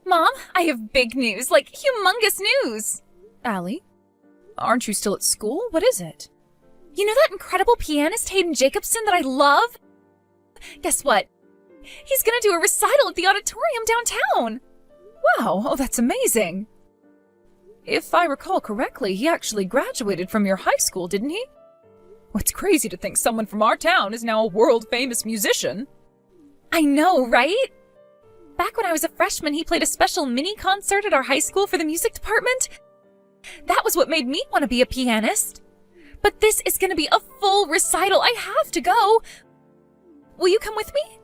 Mom, I have big news, like humongous news! Allie, aren't you still at school? What is it? You know that incredible pianist Hayden Jacobson that I love? Guess what? He's gonna do a recital at the auditorium downtown! Wow, oh, that's amazing. If I recall correctly, he actually graduated from your high school, didn't he? It's crazy to think someone from our town is now a world-famous musician. I know, right? Back when I was a freshman, he played a special mini concert at our high school for the music department. That was what made me want to be a pianist. But this is going to be a full recital. I have to go. Will you come with me?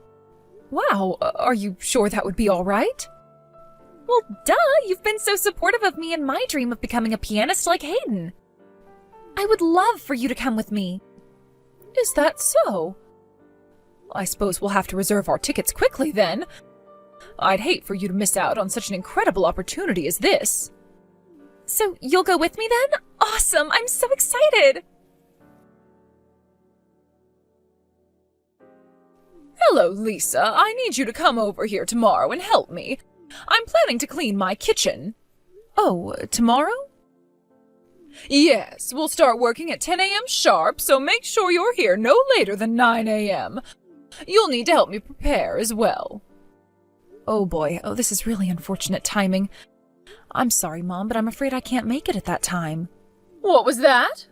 Wow, are you sure that would be all right? Well, duh, you've been so supportive of me and my dream of becoming a pianist like Hayden. I would love for you to come with me. Is that so? I suppose we'll have to reserve our tickets quickly then. I'd hate for you to miss out on such an incredible opportunity as this. So you'll go with me then? Awesome! I'm so excited! Hello, Lisa. I need you to come over here tomorrow and help me. I'm planning to clean my kitchen. Oh, tomorrow? Yes, we'll start working at 10 a.m. sharp, so make sure you're here no later than 9 a.m. You'll need to help me prepare as well. Oh boy, oh, this is really unfortunate timing. I'm sorry, Mom, but I'm afraid I can't make it at that time. What was that?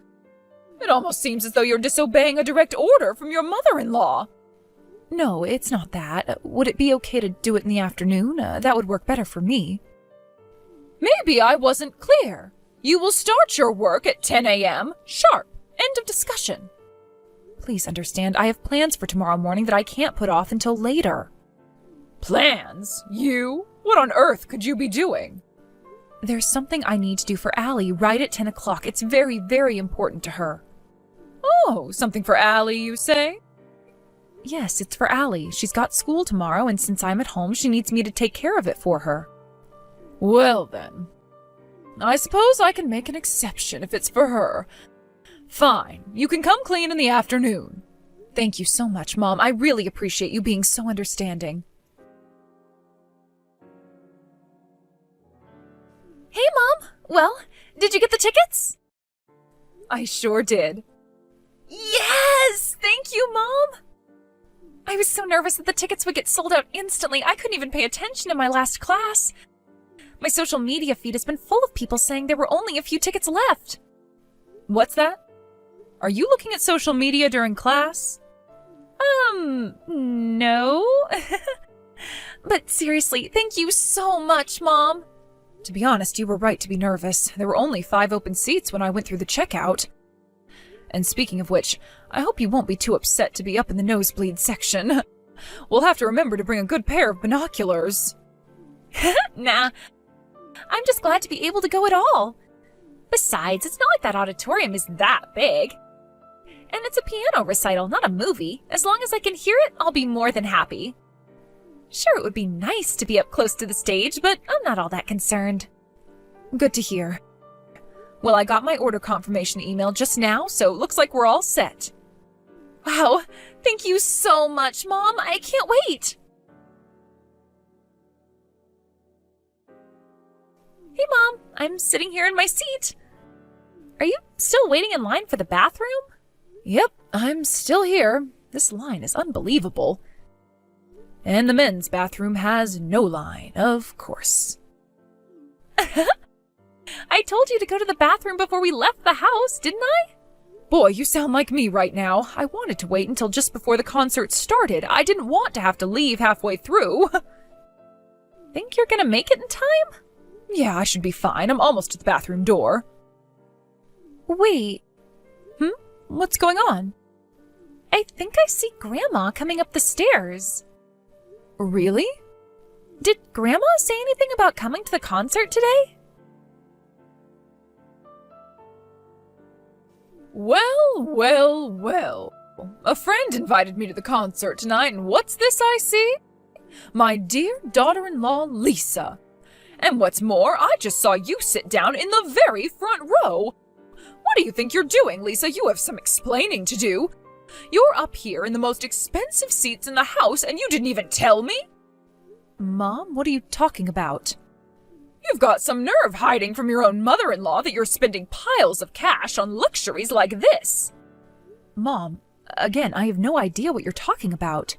It almost seems as though you're disobeying a direct order from your mother-in-law. No, it's not that. Would it be okay to do it in the afternoon? That would work better for me. Maybe I wasn't clear. You will start your work at 10 a.m. sharp. End of discussion. Please understand, I have plans for tomorrow morning that I can't put off until later. Plans? You? What on earth could you be doing? There's something I need to do for Allie right at 10 o'clock. It's very, very important to her. Oh, something for Allie, you say? Yes, it's for Allie. She's got school tomorrow, and since I'm at home, she needs me to take care of it for her. Well then, I suppose I can make an exception if it's for her. Fine, you can come clean in the afternoon. Thank you so much, Mom. I really appreciate you being so understanding. Hey, Mom! Well, did you get the tickets? I sure did. Yes! Thank you, Mom! I was so nervous that the tickets would get sold out instantly. I couldn't even pay attention in my last class. My social media feed has been full of people saying there were only a few tickets left. What's that? Are you looking at social media during class? No. But seriously, thank you so much, Mom. To be honest, you were right to be nervous. There were only 5 open seats when I went through the checkout. And speaking of which, I hope you won't be too upset to be up in the nosebleed section. We'll have to remember to bring a good pair of binoculars. Nah. I'm just glad to be able to go at all. Besides, it's not like that auditorium is that big. And it's a piano recital, not a movie. As long as I can hear it, I'll be more than happy. Sure, it would be nice to be up close to the stage, but I'm not all that concerned. Good to hear. Well, I got my order confirmation email just now, so it looks like we're all set. Wow, thank you so much, Mom. I can't wait. Hey, Mom, I'm sitting here in my seat. Are you still waiting in line for the bathroom? Yep, I'm still here. This line is unbelievable. And the men's bathroom has no line, of course. I told you to go to the bathroom before we left the house, didn't I? Boy, you sound like me right now. I wanted to wait until just before the concert started. I didn't want to have to leave halfway through. Think you're gonna make it in time? Yeah, I should be fine. I'm almost at the bathroom door. Wait. What's going on? I think I see Grandma coming up the stairs. Really? Did Grandma say anything about coming to the concert today? Well. A friend invited me to the concert tonight, and what's this I see? My dear daughter-in-law, Lisa. And what's more, I just saw you sit down in the very front row. What do you think you're doing, Lisa? You have some explaining to do. You're up here in the most expensive seats in the house, and you didn't even tell me? Mom, what are you talking about? You've got some nerve hiding from your own mother-in-law that you're spending piles of cash on luxuries like this. Mom, again, I have no idea what you're talking about.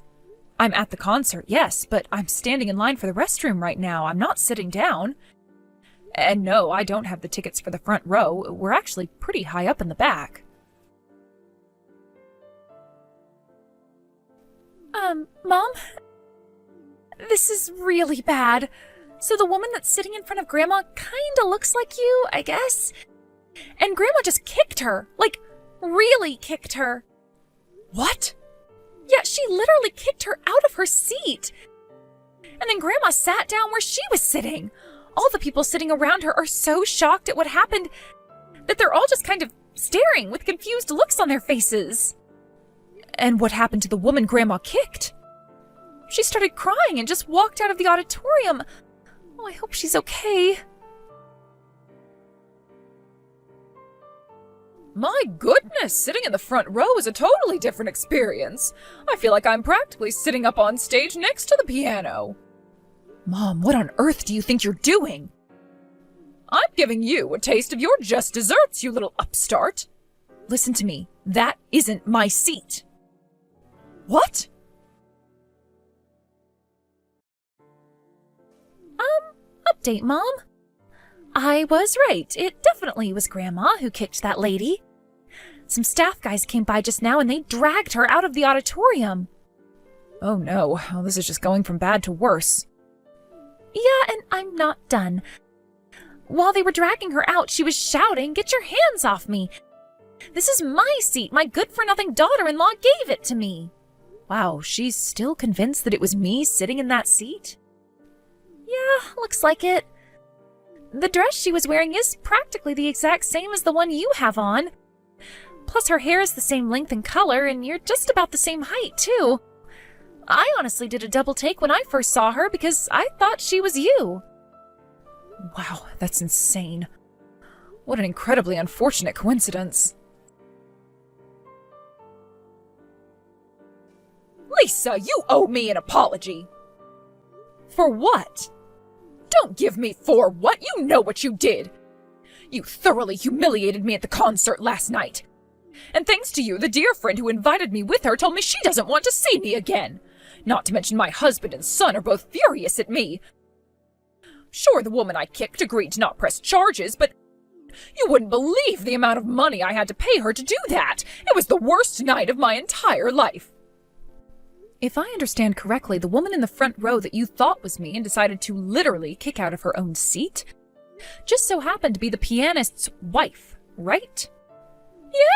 I'm at the concert, yes, but I'm standing in line for the restroom right now. I'm not sitting down. And no, I don't have the tickets for the front row. We're actually pretty high up in the back. Mom? This is really bad. So the woman that's sitting in front of Grandma kinda looks like you, I guess. And Grandma just kicked her. Like, really kicked her. What? Yeah, she literally kicked her out of her seat. And then Grandma sat down where she was sitting. All the people sitting around her are so shocked at what happened that they're all just kind of staring with confused looks on their faces. And what happened to the woman Grandma kicked? She started crying and just walked out of the auditorium. Oh, I hope she's okay. My goodness, sitting in the front row is a totally different experience. I feel like I'm practically sitting up on stage next to the piano. Mom, what on earth do you think you're doing? I'm giving you a taste of your just desserts, you little upstart. Listen to me, that isn't my seat. What? Update, Mom. I was right. It definitely was Grandma who kicked that lady. Some staff guys came by just now and they dragged her out of the auditorium. Oh no, well, this is just going from bad to worse. Yeah, and I'm not done. While they were dragging her out, she was shouting, "Get your hands off me! This is my seat. My good-for-nothing daughter-in-law gave it to me." Wow, she's still convinced that it was me sitting in that seat? Yeah, looks like it. The dress she was wearing is practically the exact same as the one you have on. Plus her hair is the same length and color, and you're just about the same height, too. I honestly did a double take when I first saw her because I thought she was you. Wow, that's insane. What an incredibly unfortunate coincidence. Lisa, you owe me an apology. For what? Don't give me for what. You know what you did. You thoroughly humiliated me at the concert last night. And thanks to you, the dear friend who invited me with her told me she doesn't want to see me again. Not to mention my husband and son are both furious at me. Sure, the woman I kicked agreed to not press charges, but you wouldn't believe the amount of money I had to pay her to do that. It was the worst night of my entire life. If I understand correctly, the woman in the front row that you thought was me and decided to literally kick out of her own seat just so happened to be the pianist's wife, right?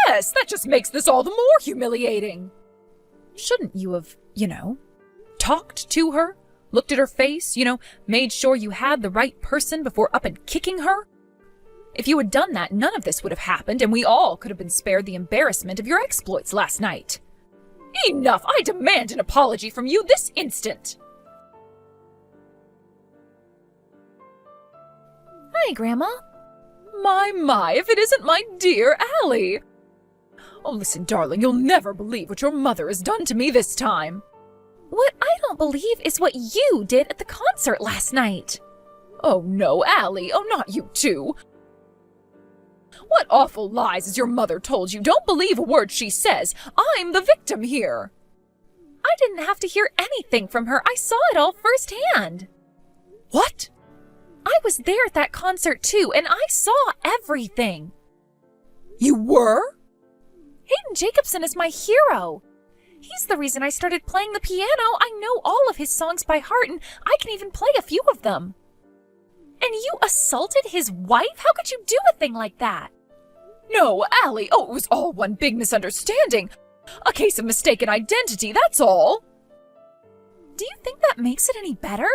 Yes, that just makes this all the more humiliating. Shouldn't you have, talked to her, looked at her face, made sure you had the right person before up and kicking her? If you had done that, none of this would have happened, and we all could have been spared the embarrassment of your exploits last night. Enough! I demand an apology from you this instant! Hi, Grandma. My, if it isn't my dear Allie! Oh, listen, darling, you'll never believe what your mother has done to me this time. What I don't believe is what you did at the concert last night. Oh, no, Allie. Oh, not you too. What awful lies has your mother told you? Don't believe a word she says. I'm the victim here. I didn't have to hear anything from her. I saw it all firsthand. What? I was there at that concert too, and I saw everything. You were? Hayden Jacobson is my hero. He's the reason I started playing the piano. I know all of his songs by heart, and I can even play a few of them. And you assaulted his wife? How could you do a thing like that? No, Allie. Oh, it was all one big misunderstanding. A case of mistaken identity, that's all. Do you think that makes it any better?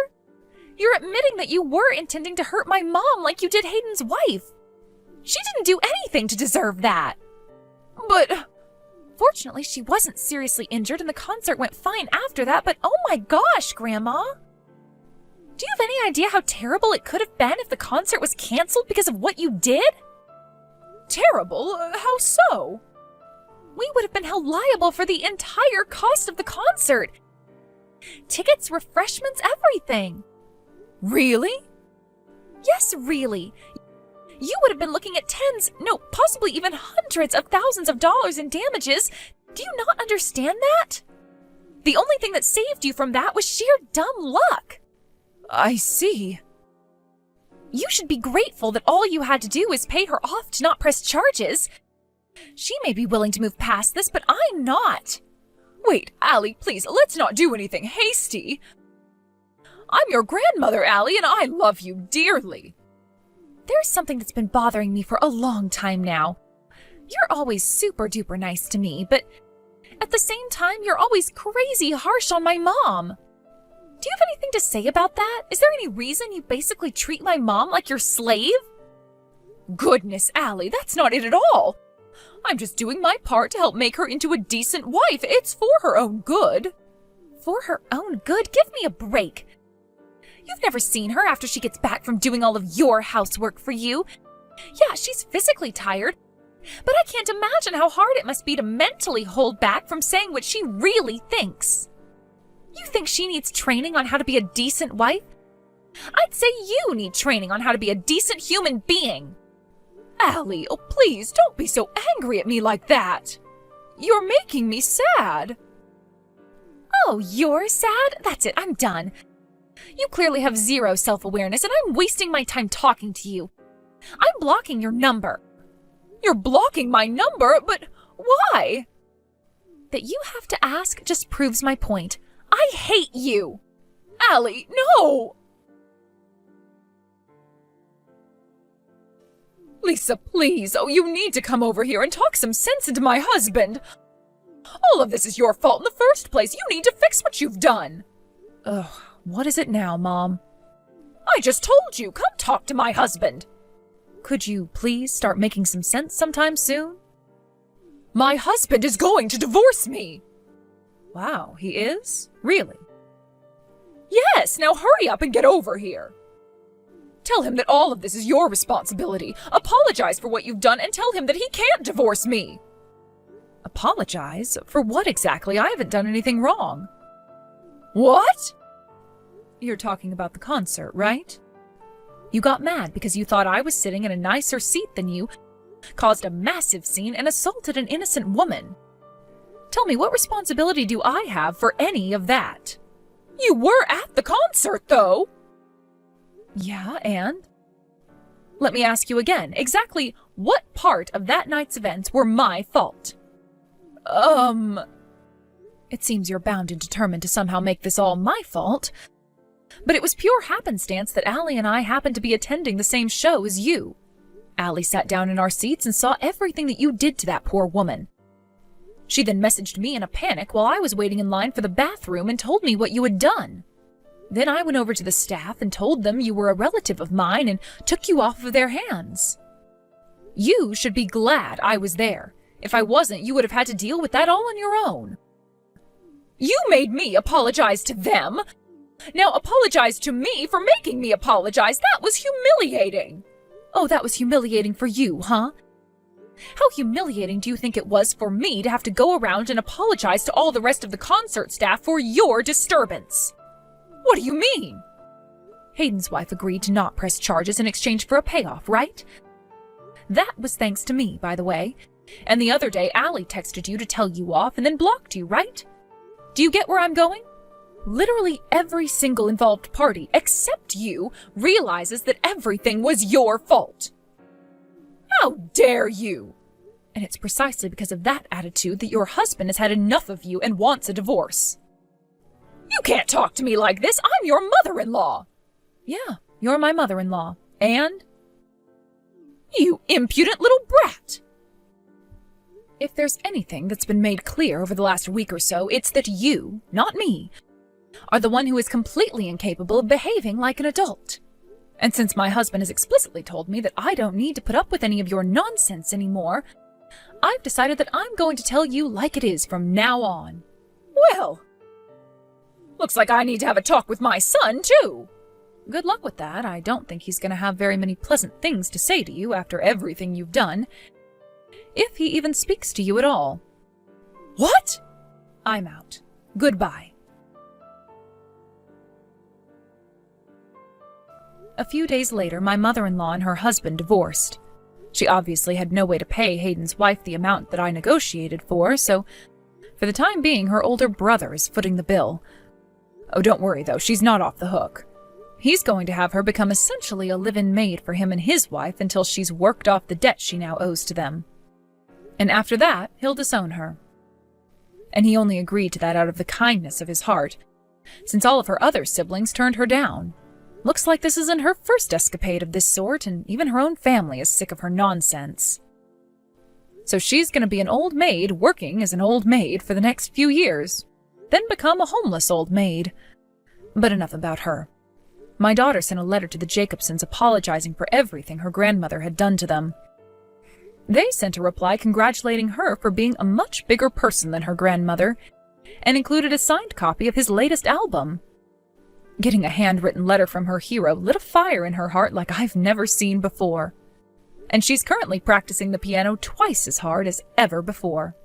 You're admitting that you were intending to hurt my mom like you did Hayden's wife. She didn't do anything to deserve that. But... Fortunately, she wasn't seriously injured and the concert went fine after that, but oh my gosh, Grandma! Do you have any idea how terrible it could have been if the concert was canceled because of what you did? Terrible? How so? We would have been held liable for the entire cost of the concert. Tickets, refreshments, everything. Really? Yes, really. You would have been looking at tens, no, possibly even hundreds of thousands of dollars in damages. Do you not understand that? The only thing that saved you from that was sheer dumb luck. I see. You should be grateful that all you had to do was pay her off to not press charges. She may be willing to move past this, but I'm not. Wait, Allie, please, let's not do anything hasty. I'm your grandmother, Allie, and I love you dearly. There's something that's been bothering me for a long time now. You're always super duper nice to me, but at the same time, you're always crazy harsh on my mom. Do you have anything to say about that? Is there any reason you basically treat my mom like your slave? Goodness, Allie, that's not it at all. I'm just doing my part to help make her into a decent wife. It's for her own good. For her own good? Give me a break. You've never seen her after she gets back from doing all of your housework for you. Yeah, she's physically tired, but I can't imagine how hard it must be to mentally hold back from saying what she really thinks. You think she needs training on how to be a decent wife? I'd say you need training on how to be a decent human being. Allie, oh please, don't be so angry at me like that. You're making me sad. Oh, you're sad? That's it, I'm done. You clearly have zero self-awareness, and I'm wasting my time talking to you. I'm blocking your number. You're blocking my number? But why? That you have to ask just proves my point. I hate you! Allie, no! Lisa, please. Oh, you need to come over here and talk some sense into my husband. All of this is your fault in the first place. You need to fix what you've done. Ugh, what is it now, Mom? I just told you. Come talk to my husband. Could you please start making some sense sometime soon? My husband is going to divorce me. Wow, he is? Really? Yes, now hurry up and get over here. Tell him that all of this is your responsibility. Apologize for what you've done and tell him that he can't divorce me. Apologize? For what exactly? I haven't done anything wrong. What? You're talking about the concert, right? You got mad because you thought I was sitting in a nicer seat than you, caused a massive scene, and assaulted an innocent woman. Tell me, what responsibility do I have for any of that? You were at the concert, though. Yeah, and? Let me ask you again, exactly what part of that night's events were my fault? It seems you're bound and determined to somehow make this all my fault. But it was pure happenstance that Allie and I happened to be attending the same show as you. Allie sat down in our seats and saw everything that you did to that poor woman. She then messaged me in a panic while I was waiting in line for the bathroom and told me what you had done. Then I went over to the staff and told them you were a relative of mine and took you off of their hands. You should be glad I was there. If I wasn't, you would have had to deal with that all on your own. You made me apologize to them. Now apologize to me for making me apologize. That was humiliating. Oh, that was humiliating for you, huh? How humiliating do you think it was for me to have to go around and apologize to all the rest of the concert staff for your disturbance? What do you mean? Hayden's wife agreed to not press charges in exchange for a payoff, right? That was thanks to me, by the way. And the other day, Allie texted you to tell you off and then blocked you, right? Do you get where I'm going? Literally every single involved party, except you, realizes that everything was your fault. How dare you? And it's precisely because of that attitude that your husband has had enough of you and wants a divorce. You can't talk to me like this. I'm your mother-in-law. Yeah, you're my mother-in-law. And? You impudent little brat. If there's anything that's been made clear over the last week or so, it's that you, not me, are the one who is completely incapable of behaving like an adult. And since my husband has explicitly told me that I don't need to put up with any of your nonsense anymore, I've decided that I'm going to tell you like it is from now on. Well, looks like I need to have a talk with my son, too. Good luck with that. I don't think he's going to have very many pleasant things to say to you after everything you've done, if he even speaks to you at all. What? I'm out. Goodbye. A few days later, my mother-in-law and her husband divorced. She obviously had no way to pay Hayden's wife the amount that I negotiated for, so for the time being, her older brother is footing the bill. Oh, don't worry, though, she's not off the hook. He's going to have her become essentially a live-in maid for him and his wife until she's worked off the debt she now owes to them. And after that, he'll disown her. And he only agreed to that out of the kindness of his heart, since all of her other siblings turned her down. Looks like this isn't her first escapade of this sort, and even her own family is sick of her nonsense. So she's going to be an old maid working as an old maid for the next few years, then become a homeless old maid. But enough about her. My daughter sent a letter to the Jacobsons apologizing for everything her grandmother had done to them. They sent a reply congratulating her for being a much bigger person than her grandmother, and included a signed copy of his latest album. Getting a handwritten letter from her hero lit a fire in her heart like I've never seen before. And she's currently practicing the piano twice as hard as ever before.